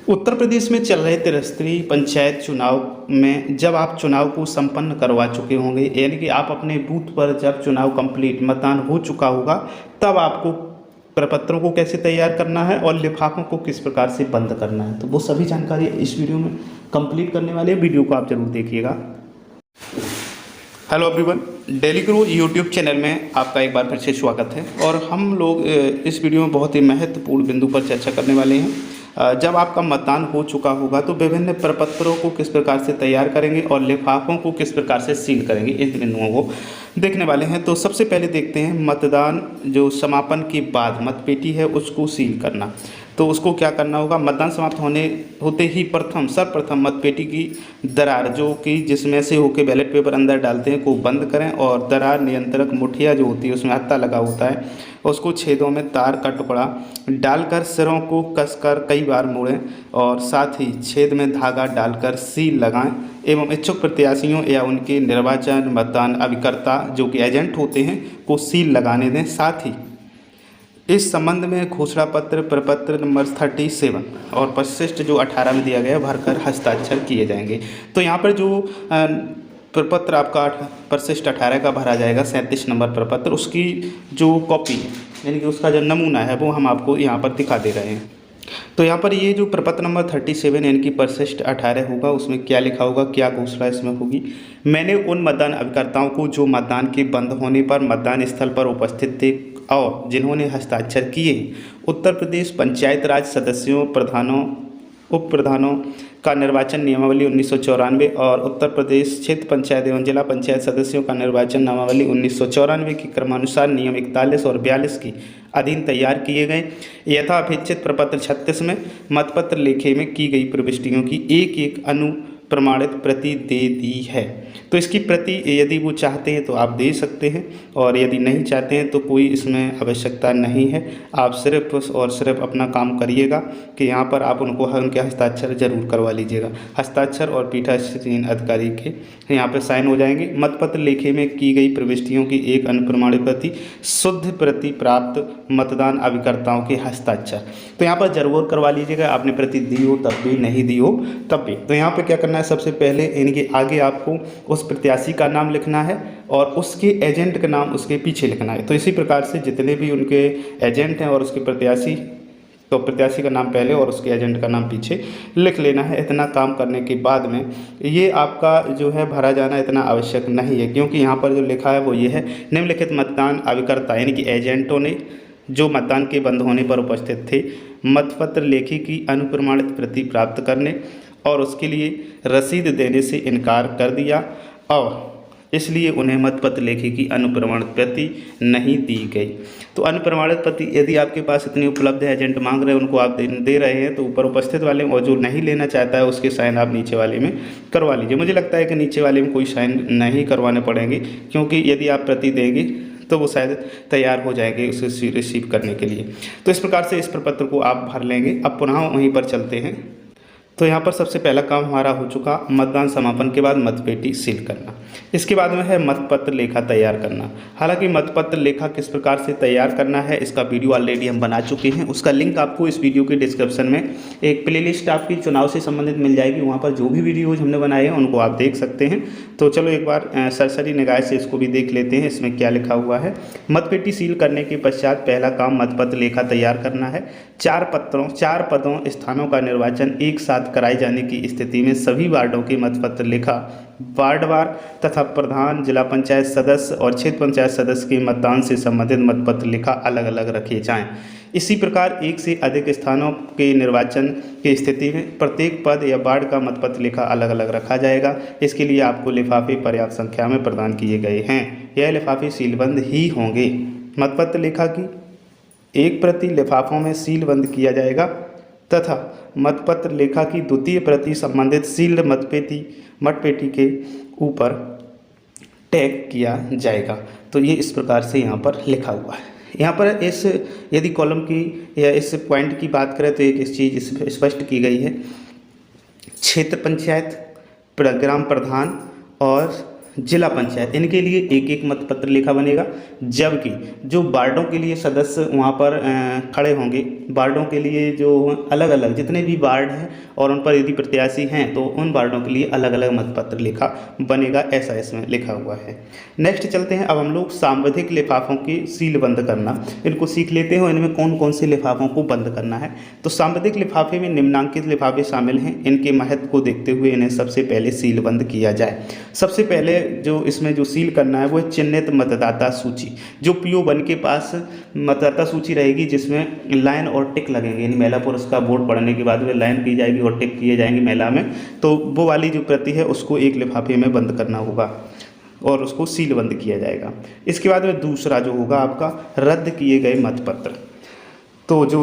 उत्तर प्रदेश में चल रहे त्रिस्तरीय पंचायत चुनाव में जब आप चुनाव को संपन्न करवा चुके होंगे, यानी कि आप अपने बूथ पर जब चुनाव कंप्लीट मतदान हो चुका होगा, तब आपको प्रपत्रों को कैसे तैयार करना है और लिफाफों को किस प्रकार से बंद करना है, तो वो सभी जानकारी इस वीडियो में कंप्लीट करने वाले हैं। वीडियो को आप जरूर देखिएगा। हेलो एवरीवन, डेली गुरु यूट्यूब चैनल में आपका एक बार फिर से स्वागत है। और हम लोग इस वीडियो में बहुत ही महत्वपूर्ण बिंदु पर चर्चा करने वाले हैं। जब आपका मतदान हो चुका होगा तो विभिन्न प्रपत्रों को किस प्रकार से तैयार करेंगे और लिफाफों को किस प्रकार से सील करेंगे, इस बिंदुओं को देखने वाले हैं। तो सबसे पहले देखते हैं मतदान जो समापन के बाद मतपेटी है उसको सील करना। तो उसको क्या करना होगा, मतदान समाप्त होते ही सर्वप्रथम मतपेटी की दरार जो कि जिसमें से होकर बैलेट पेपर अंदर डालते हैं को बंद करें और दरार नियंत्रक मुठिया जो होती है उसमें हत्था लगा होता है उसको छेदों में तार का टुकड़ा डालकर सिरों को कसकर कई बार मोड़ें और साथ ही छेद में धागा डालकर सील लगाएं एवं इच्छुक प्रत्याशियों या उनके निर्वाचन मतदान अभिकर्ता जो कि एजेंट होते हैं को सील लगाने दें। साथ ही इस संबंध में घोषणा पत्र प्रपत्र नंबर 37 और परिशिष्ट जो 18 में दिया गया भरकर हस्ताक्षर किए जाएंगे। तो यहाँ पर जो प्रपत्र आपका परिशिष्ट 18 का भरा जाएगा 37 नंबर प्रपत्र, उसकी जो कॉपी है यानी कि उसका जो नमूना है वो हम आपको यहाँ पर दिखा दे रहे हैं। तो यहाँ पर ये जो प्रपत्र नंबर 37 यानी कि परिशिष्ट 18 होगा, उसमें क्या लिखा होगा, क्या घोषणा इसमें होगी। मैंने उन मतदान अभिकर्ताओं को जो मतदान के बंद होने पर मतदान स्थल पर उपस्थित थे और जिन्होंने हस्ताक्षर किए उत्तर प्रदेश पंचायत राज सदस्यों, प्रधानों, उप प्रधानों का निर्वाचन नियमावली 1994 और उत्तर प्रदेश क्षेत्र पंचायत एवं जिला पंचायत सदस्यों का निर्वाचन नियमावली 1994 के क्रमानुसार नियम 41 और 42 की अधीन तैयार किए गए यथा अपेक्षित प्रपत्र 36 में मतपत्र लेखे में की गई प्रविष्टियों की एक एक अनुप्रमाणित प्रति दे दी है। तो इसकी प्रति यदि वो चाहते हैं तो आप दे सकते हैं और यदि नहीं चाहते हैं तो कोई इसमें आवश्यकता नहीं है। आप सिर्फ और सिर्फ अपना काम करिएगा कि यहाँ पर आप उनके हस्ताक्षर जरूर करवा लीजिएगा। हस्ताक्षर और पीठासीन अधिकारी के यहाँ पर साइन हो जाएंगे। मतपत्र लेखे में की गई प्रविष्टियों की एक अनुप्रमाणित प्रति शुद्ध प्रति प्राप्त मतदान अभिकर्ताओं के हस्ताक्षर तो यहाँ पर जरूर करवा लीजिएगा। आपने प्रति दी हो तब भी, नहीं दी हो तब भी। तो यहाँ पर क्या करना है, सबसे पहले यानी कि आगे आपको उस प्रत्याशी का नाम लिखना है और उसके एजेंट का नाम उसके पीछे लिखना है। तो इसी प्रकार से जितने भी उनके एजेंट हैं और उसके प्रत्याशी, तो प्रत्याशी का नाम पहले और उसके एजेंट का नाम पीछे लिख लेना है। इतना काम करने के बाद में ये आपका जो है भरा जाना इतना आवश्यक नहीं है, क्योंकि यहाँ पर जो लिखा है वो ये है, निम्नलिखित मतदान अभिकर्ता यानी कि एजेंटों ने जो मतदान के बंद होने पर उपस्थित थे मतपत्र लेखी की अनुप्रमाणित प्रति प्राप्त करने और उसके लिए रसीद देने से इनकार कर दिया और इसलिए उन्हें मतपत्र लेखी की अनुप्रमाणित प्रति नहीं दी गई। तो अनुप्रमाणित प्रति यदि आपके पास इतनी उपलब्ध है, एजेंट मांग रहे हैं, उनको आप दे रहे हैं, तो ऊपर उपस्थित वाले और जो नहीं लेना चाहता है उसके साइन आप नीचे वाले में करवा लीजिए। मुझे लगता है कि नीचे वाले में कोई साइन नहीं करवाने पड़ेंगे, क्योंकि यदि आप प्रति देंगे तो वो शायद तैयार हो जाएंगे उसे रिसीव करने के लिए। तो इस प्रकार से इस प्रपत्र को आप भर लेंगे। अब पुनः वहीं पर चलते हैं। तो यहाँ पर सबसे पहला काम हमारा हो चुका मतदान समापन के बाद मतपेटी सील करना। इसके बाद में है मतपत्र लेखा तैयार करना। हालांकि मतपत्र लेखा किस प्रकार से तैयार करना है इसका वीडियो ऑलरेडी हम बना चुके हैं, उसका लिंक आपको इस वीडियो के डिस्क्रिप्शन में एक प्लेलिस्ट आपकी चुनाव से संबंधित मिल जाएगी। वहाँ पर जो भी वीडियोज़ हमने बनाए हैं उनको आप देख सकते हैं। तो चलो एक बार सरसरी निगाह से इसको भी देख लेते हैं, इसमें क्या लिखा हुआ है। मतपेटी सील करने के पश्चात पहला काम मतपत्र लेखा तैयार करना है। 4 पदों स्थानों का निर्वाचन एक साथ कराए जाने की स्थिति में सभी वार्डों के मतपत्र लेखा वार्डवार तथा प्रधान, जिला पंचायत सदस्य और क्षेत्र पंचायत सदस्य के मतदान से संबंधित मतपत्र लेखा अलग अलग रखे जाएं। इसी प्रकार एक से अधिक स्थानों के निर्वाचन की स्थिति में प्रत्येक पद या वार्ड का मतपत्र लेखा अलग अलग रखा जाएगा। इसके लिए आपको लिफाफे पर्याप्त संख्या में प्रदान किए गए हैं। यह लिफाफे सीलबंद ही होंगे। मतपत्र लेखा की एक प्रति लिफाफों में सीलबंद किया जाएगा तथा मतपत्र लेखा की द्वितीय प्रति संबंधित सील्ड मतपेटी के ऊपर टैग किया जाएगा। तो ये इस प्रकार से यहाँ पर लिखा हुआ है। यहाँ पर इस यदि कॉलम की या इस पॉइंट की बात करें तो एक चीज़ स्पष्ट की गई है। क्षेत्र पंचायत, ग्राम प्रधान और जिला पंचायत, इनके लिए एक एक मतपत्र लेखा बनेगा। जबकि जो वार्डों के लिए सदस्य वहाँ पर खड़े होंगे, वार्डों के लिए जो अलग अलग जितने भी वार्ड हैं और उन पर यदि प्रत्याशी हैं तो उन वार्डों के लिए अलग अलग मतपत्र लेखा बनेगा, ऐसा इसमें लिखा हुआ है। नेक्स्ट चलते हैं, अब हम लोग सांविधिक लिफाफों की सील बंद करना, इनको सीख लेते हैं। इनमें कौन कौन से लिफाफों को बंद करना है। तो सांविधिक लिफाफे में निम्नांकित लिफाफे शामिल हैं। इनके महत्व को देखते हुए इन्हें सबसे पहले सील बंद किया जाए। सबसे पहले जो इसमें जो सील करना है वो है चिन्हित मतदाता सूची। जो PO1 के पास मतदाता सूची रहेगी जिसमें लाइन और टिक लगेंगे, यानी महिला पुरुष का वोट पड़ने के बाद में लाइन की जाएगी और टिक किए जाएंगे महिला में, तो वो वाली जो प्रति है उसको एक लिफाफे में बंद करना होगा और उसको सील बंद किया जाएगा। इसके बाद में दूसरा जो होगा आपका रद्द किए गए मतपत्र। तो जो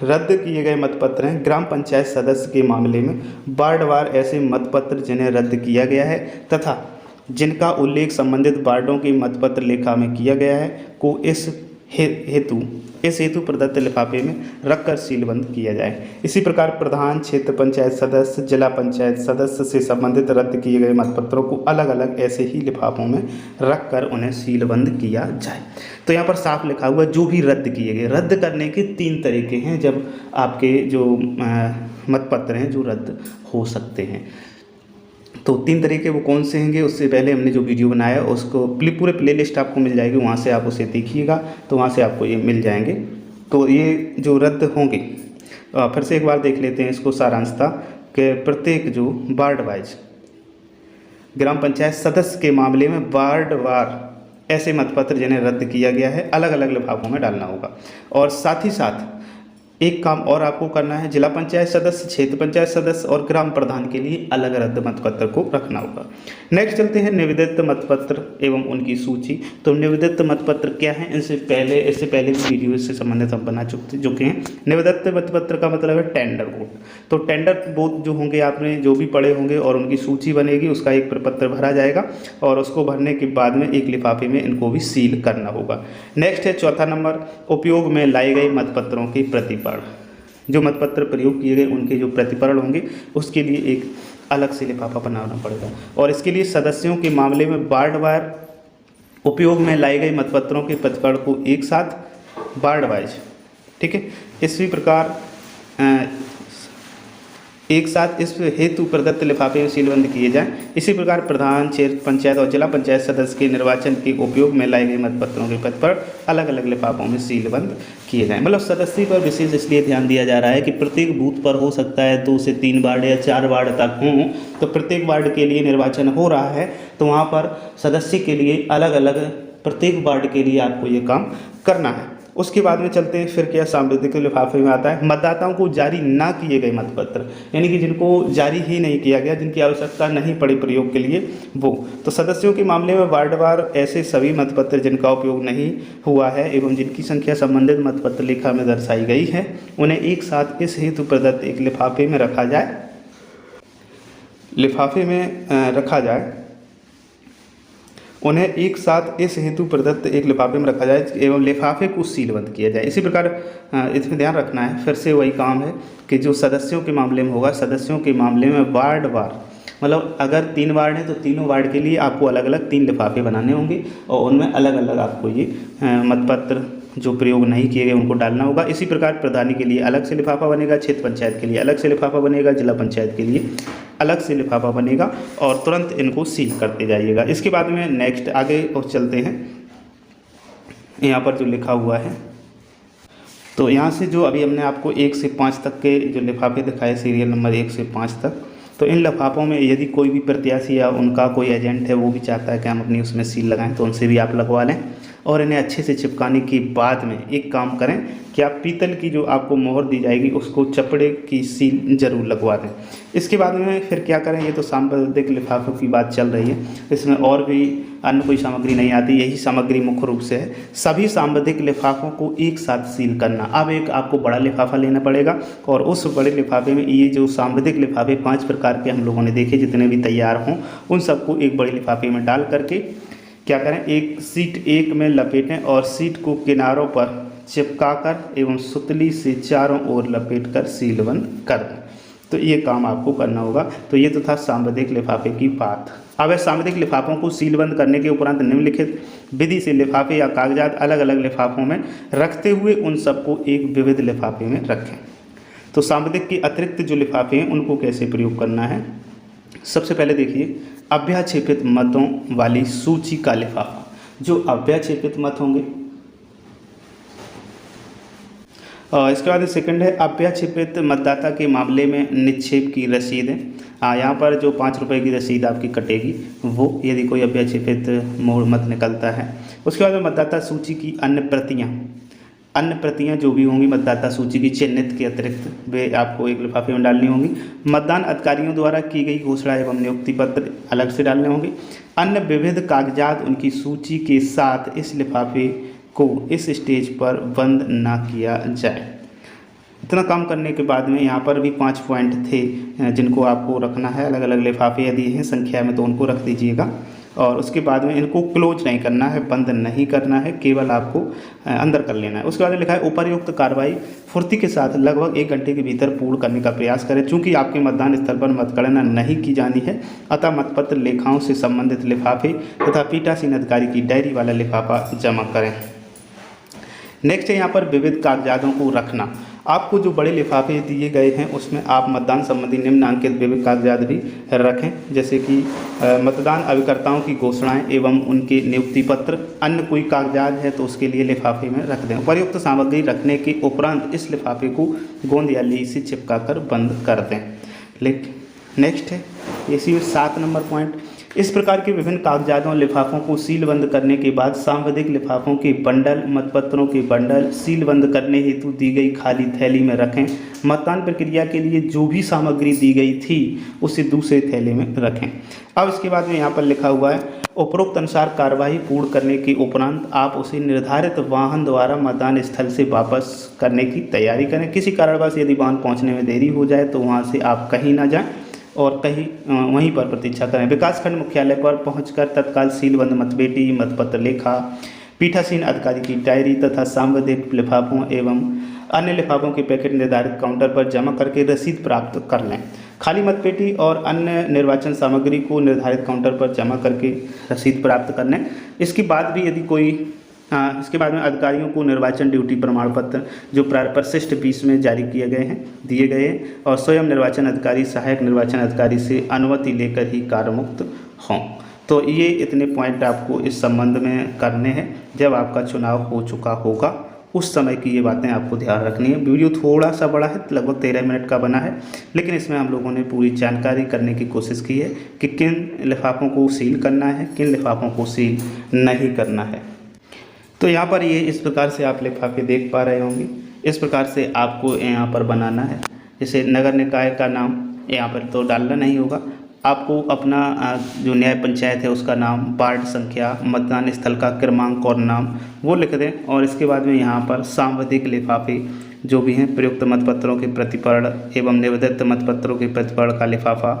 रद्द किए गए मतपत्र हैं, ग्राम पंचायत सदस्य के मामले में वार्डवार ऐसे मतपत्र जिन्हें रद्द किया गया है तथा जिनका उल्लेख संबंधित वार्डों की मतपत्र लेखा में किया गया है को इस हेतु प्रदत्त लिफाफे में रखकर सीलबंद किया जाए। इसी प्रकार प्रधान, क्षेत्र पंचायत सदस्य, जिला पंचायत सदस्य से संबंधित रद्द किए गए मतपत्रों को अलग अलग ऐसे ही लिफाफों में रखकर उन्हें सीलबंद किया जाए। तो यहाँ पर साफ लिखा हुआ जो भी रद्द किए गए, रद्द करने के 3 तरीके हैं जब आपके जो मतपत्र हैं जो रद्द हो सकते हैं। तो 3 तरीके वो कौन से होंगे, उससे पहले हमने जो वीडियो बनाया उसको पूरे प्लेलिस्ट आपको मिल जाएगी, वहाँ से आप उसे देखिएगा तो वहाँ से आपको ये मिल जाएंगे। तो ये जो रद्द होंगे फिर से एक बार देख लेते हैं इसको सारांशता कि प्रत्येक जो वार्ड वाइज ग्राम पंचायत सदस्य के मामले में वार्डवार ऐसे मतपत्र जिन्हें रद्द किया गया है अलग अलग लिफाफों में डालना होगा। और साथ ही साथ एक काम और आपको करना है, जिला पंचायत सदस्य, क्षेत्र पंचायत सदस्य और ग्राम प्रधान के लिए अलग रद्द मतपत्र को रखना होगा। नेक्स्ट चलते हैं निवेदित मतपत्र एवं उनकी सूची। तो निवेदित मतपत्र क्या है, इससे पहले वीडियो इससे संबंधित हम बना चुके हैं। निवेदित मतपत्र का मतलब है टेंडर वोट। तो टेंडर वोट जो होंगे आपने जो भी पढ़े होंगे और उनकी सूची बनेगी, उसका एक प्रपत्र भरा जाएगा और उसको भरने के बाद में एक लिफाफे में इनको भी सील करना होगा। नेक्स्ट है चौथा नंबर, उपयोग में लाए गए मतपत्रों की प्रतिपर्ण। जो मतपत्र प्रयोग किए गए उनके जो प्रतिपर्ण होंगे उसके लिए एक अलग से लिफाफा बनाना पड़ेगा। और इसके लिए सदस्यों के मामले में वार्डवार उपयोग में लाए गए मतपत्रों के प्रतिपर्ण को एक साथ वार्ड वाइज, ठीक है, इसी प्रकार एक साथ इस हेतु प्रदत्त लिफाफे में सीलबंद किए जाएं। इसी प्रकार प्रधान, क्षेत्र पंचायत और जिला पंचायत सदस्य के निर्वाचन के उपयोग में लाए गए मतपत्रों के प्रतिपर्ण अलग अलग लिफाफों में सीलबंद किए जाएं। मतलब सदस्य पर विशेष इसलिए ध्यान दिया जा रहा है कि प्रत्येक बूथ पर हो सकता है 2 से 3 वार्ड या 4 वार्ड तक हों, तो प्रत्येक वार्ड के लिए निर्वाचन हो रहा है तो वहाँ पर सदस्य के लिए अलग अलग प्रत्येक वार्ड के लिए आपको ये काम करना है। उसके बाद में चलते हैं फिर क्या सांविधिक लिफाफे में आता है मतदाताओं को जारी ना किए गए मतपत्र, यानी कि जिनको जारी ही नहीं किया गया, जिनकी आवश्यकता नहीं पड़ी प्रयोग के लिए वो। तो सदस्यों के मामले में वार्डवार ऐसे सभी मतपत्र जिनका उपयोग नहीं हुआ है एवं जिनकी संख्या संबंधित मतपत्र लेखा में दर्शाई गई है उन्हें एक साथ इस हेतु प्रदत्त एक लिफाफे में रखा जाए उन्हें एक साथ इस हेतु प्रदत्त एक लिफाफे में रखा जाए एवं लिफाफे को सीलबंद किया जाए। इसी प्रकार इसमें ध्यान रखना है, फिर से वही काम है कि जो सदस्यों के मामले में होगा, सदस्यों के मामले में वार्डवार, मतलब अगर 3 वार्ड हैं तो तीनों वार्ड के लिए आपको अलग अलग 3 लिफाफे बनाने होंगे और उनमें अलग अलग आपको ये मतपत्र जो प्रयोग नहीं किए गए उनको डालना होगा। इसी प्रकार प्रधानी के लिए अलग से लिफाफा बनेगा, क्षेत्र पंचायत के लिए अलग से लिफाफा बनेगा, जिला पंचायत के लिए अलग से लिफाफा बनेगा और तुरंत इनको सील करते जाइएगा। इसके बाद में नेक्स्ट आगे और चलते हैं, यहाँ पर जो लिखा हुआ है तो यहाँ से जो अभी हमने आपको 1 से 5 तक के जो लिफाफे दिखाए, सीरियल नंबर 1 से 5 तक, तो इन लिफाफों में यदि कोई भी प्रत्याशी या उनका कोई एजेंट है वो भी चाहता है कि हम अपनी उसमें सील लगाएं तो उनसे भी आप लगवा लें। और इन्हें अच्छे से चिपकाने के बाद में एक काम करें कि आप पीतल की जो आपको मोहर दी जाएगी उसको चपड़े की सील जरूर लगवा दें। इसके बाद में फिर क्या करें, ये तो सांविधिक लिफाफों की बात चल रही है, इसमें और भी अन्य कोई सामग्री नहीं आती, यही सामग्री मुख्य रूप से है। सभी सांविधिक लिफाफों को एक साथ सील करना। अब एक आपको बड़ा लिफाफा लेना पड़ेगा और उस बड़े लिफाफे में ये जो सांविधिक लिफाफे 5 प्रकार के हम लोगों ने देखे, जितने भी तैयार हों उन सबको एक बड़े लिफाफे में डाल करके क्या करें, एक सीट 1 में लपेटें और सीट को किनारों पर चिपकाकर एवं सुतली से चारों ओर लपेटकर सीलबंद कर दें। तो ये काम आपको करना होगा। तो ये तो था सांविधिक लिफाफे की बात। असामयिक लिफाफों को सीलबंद करने के उपरांत निम्नलिखित विधि से लिफाफे या कागजात अलग अलग लिफाफों में रखते हुए उन सबको एक विविध लिफाफे में रखें। तो सामयिक के अतिरिक्त जो लिफाफे हैं उनको कैसे प्रयोग करना है। सबसे पहले देखिए, अव्याक्षेपित मतों वाली सूची का लिफाफा। जो अव्याक्षेपित मत होंगे, और इसके बाद सेकंड है अव्याक्षेपित मतदाता के मामले में निक्षेप की रसीद है। यहाँ पर जो 5 रुपये की रसीद आपकी कटेगी वो यदि कोई अव्याक्षेपित मोड़ मत निकलता है। उसके बाद मतदाता सूची की अन्य प्रतियाँ जो भी होंगी मतदाता सूची की चिन्हित के अतिरिक्त वे आपको एक लिफाफे में डालनी होंगी। मतदान अधिकारियों द्वारा की गई घोषणा एवं नियुक्ति पत्र अलग से डालने होंगे। अन्य विविध कागजात उनकी सूची के साथ इस लिफाफे को इस स्टेज पर बंद ना किया जाए। इतना काम करने के बाद में यहाँ पर भी 5 पॉइंट थे जिनको आपको रखना है। अलग अलग लिफाफे यदि हैं संख्या में तो उनको रख दीजिएगा। और उसके बाद में इनको क्लोज नहीं करना है, बंद नहीं करना है, केवल आपको अंदर कर लेना है। उसके बाद लिखा है उपर्युक्त कार्रवाई फुर्ती के साथ लगभग 1 घंटे के भीतर पूर्ण करने का प्रयास करें। चूँकि आपके मतदान स्थल पर मतगणना नहीं की जानी है, अतः मतपत्र लेखाओं से संबंधित लिफाफे तथा पीठासीन अधिकारी की डायरी वाला लिफाफा जमा करें। नेक्स्ट है यहाँ पर विविध कागजातों को रखना। आपको जो बड़े लिफाफे दिए गए हैं उसमें आप मतदान संबंधी निम्नांकित विविध कागजात भी रखें, जैसे कि मतदान अभिकर्ताओं की घोषणाएं एवं उनके नियुक्ति पत्र। अन्य कोई कागजात है तो उसके लिए लिफाफे में रख दें। उपर्युक्त सामग्री रखने के उपरांत इस लिफाफे को गोंद या ली से चिपका कर बंद कर दें। नेक्स्ट है इसी में 7 नंबर पॉइंट, इस प्रकार के विभिन्न कागजातों लिफाफों को सीलबंद करने के बाद सांविधिक लिफाफों के बंडल, मतपत्रों के बंडल सीलबंद करने हेतु दी गई खाली थैली में रखें। मतदान प्रक्रिया के लिए जो भी सामग्री दी गई थी उसे दूसरे थैले में रखें। अब इसके बाद में यहाँ पर लिखा हुआ है उपरोक्त अनुसार कार्यवाही पूर्ण करने के उपरांत आप उसे निर्धारित वाहन द्वारा मतदान स्थल से वापस करने की तैयारी करें। किसी कारणवश यदि वाहन पहुँचने में देरी हो जाए तो वहाँ से आप कहीं ना जाएँ और कहीं वहीं पर प्रतीक्षा करें। विकासखंड मुख्यालय पर पहुंचकर तत्काल सीलबंद मतपेटी, मतपत्र लेखा, पीठासीन अधिकारी की डायरी तथा सांविधिक लिफाफों एवं अन्य लिफाफों के पैकेट निर्धारित काउंटर पर जमा करके रसीद प्राप्त कर लें। खाली मतपेटी और अन्य निर्वाचन सामग्री को निर्धारित काउंटर पर जमा करके रसीद प्राप्त कर लें। इसके बाद भी यदि कोई इसके बाद में अधिकारियों को निर्वाचन ड्यूटी प्रमाण पत्र जो परिशिष्ट 20 में जारी दिए गए हैं और स्वयं निर्वाचन अधिकारी सहायक निर्वाचन अधिकारी से अनुमति लेकर ही कार्यमुक्त हों। तो ये इतने पॉइंट आपको इस संबंध में करने हैं। जब आपका चुनाव हो चुका होगा उस समय की ये बातें आपको ध्यान रखनी है। वीडियो थोड़ा सा बड़ा है, लगभग 13 मिनट का बना है, लेकिन इसमें हम लोगों ने पूरी जानकारी करने की कोशिश की है कि किन लिफाफों को सील करना है, किन लिफाफों को सील नहीं करना है। तो यहाँ पर ये इस प्रकार से आप लिफाफे देख पा रहे होंगे। इस प्रकार से आपको यहाँ पर बनाना है। जैसे नगर निकाय का नाम यहाँ पर तो डालना नहीं होगा, आपको अपना जो न्याय पंचायत है उसका नाम, वार्ड संख्या, मतदान स्थल का क्रमांक और नाम वो लिख दें। और इसके बाद में यहाँ पर सांविधिक लिफाफे जो भी हैं, प्रयुक्त मतपत्रों के प्रतिपर्ण एवं निवेदित मतपत्रों के प्रतिपर्ण का लिफाफा,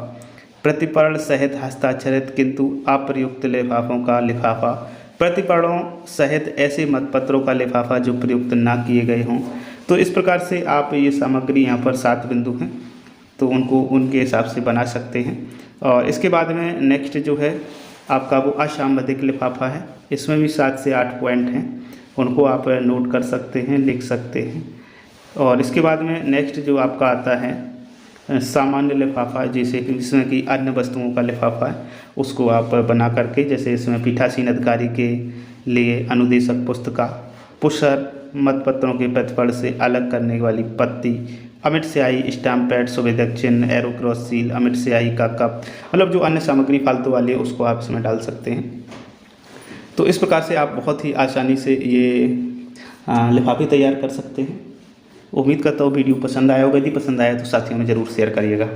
प्रतिपर्ण सहित हस्ताक्षरित किंतु अप्रयुक्त लिफाफों का लिफाफा, प्रतिपरणों सहित ऐसे मतपत्रों का लिफाफा जो प्रयुक्त ना किए गए हों। तो इस प्रकार से आप ये सामग्री यहाँ पर 7 बिंदु हैं तो उनको उनके हिसाब से बना सकते हैं। और इसके बाद में नेक्स्ट जो है आपका वो असामयिक लिफाफा है। इसमें भी 7 से 8 पॉइंट हैं, उनको आप नोट कर सकते हैं, लिख सकते हैं। और इसके बाद में नेक्स्ट जो आपका आता है सामान्य लिफाफा, जैसे कि जिसमें कि अन्य वस्तुओं का लिफाफा है उसको आप बना करके, जैसे इसमें पीठासीन अधिकारी के लिए अनुदेशक पुस्तिका, पुष्कर, मतपत्रों के प्रतिपर्ण से अलग करने वाली पत्ती, अमिट स्याही, स्टाम्प पैड, सुवेदक चिन्ह, एरो क्रॉस सील, अमिट स्याही का कप, मतलब जो अन्य सामग्री फालतू वाली है उसको आप इसमें डाल सकते हैं। तो इस प्रकार से आप बहुत ही आसानी से ये लिफाफे तैयार कर सकते हैं। उम्मीद करता हूँ वीडियो पसंद आया होगा। यदि पसंद आया तो साथियों में ज़रूर शेयर करिएगा।